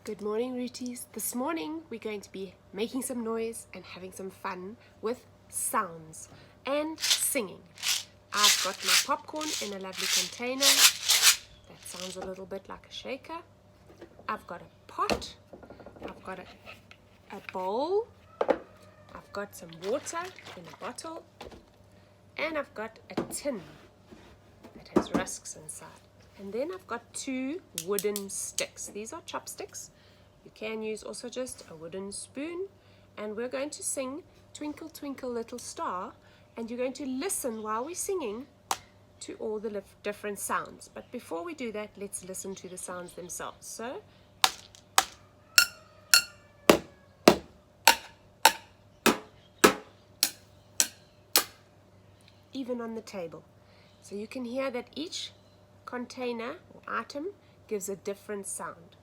Good morning, Rooties. This morning we're going to be making some noise and having some fun with sounds and singing. I've got my popcorn in a lovely container. That sounds a little bit like a shaker. I've got a pot. I've got a bowl. I've got some water in a bottle. And I've got a tin that has rusks inside. And then I've got two wooden sticks. These are chopsticks. You can use also just a wooden spoon. And we're going to sing Twinkle, Twinkle, Little Star. And you're going to listen while we're singing to all the different sounds. But before we do that, let's listen to the sounds themselves. So, even on the table. So you can hear that each container or item gives a different sound.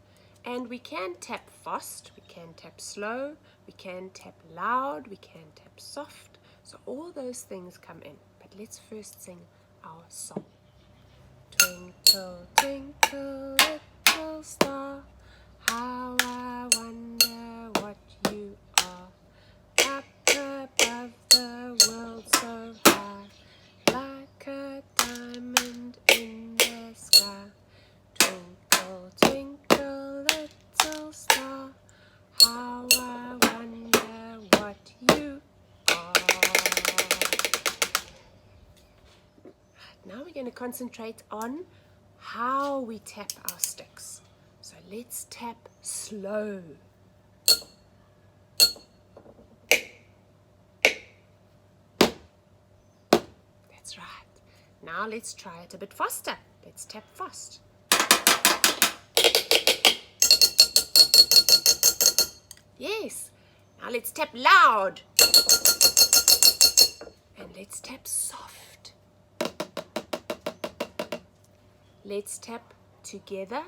And we can tap fast, we can tap slow, we can tap loud, we can tap soft. So all those things come in. But let's first sing our song. Twinkle, twinkle, little star, how I wonder what you are. Up above the world so high, like a diamond in the sky. Twinkle, twinkle, little star, how I wonder what you are. Now we're going to concentrate on how we tap our sticks. So let's tap slow. That's right. Now let's try it a bit faster. Let's tap fast. Yes. Now let's tap loud. And let's tap soft. Let's tap together.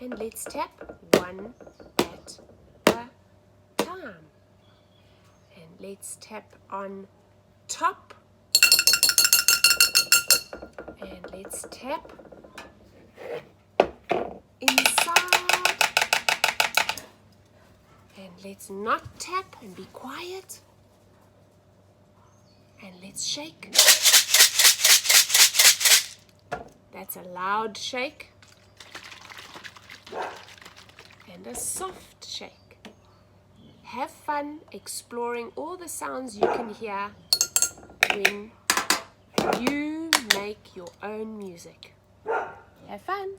And let's tap one at a time. And let's tap on top. And let's tap inside. And let's not tap and be quiet. And let's shake. That's a loud shake. And a soft shake. Have fun exploring all the sounds you can hear when you make your own music. Have fun!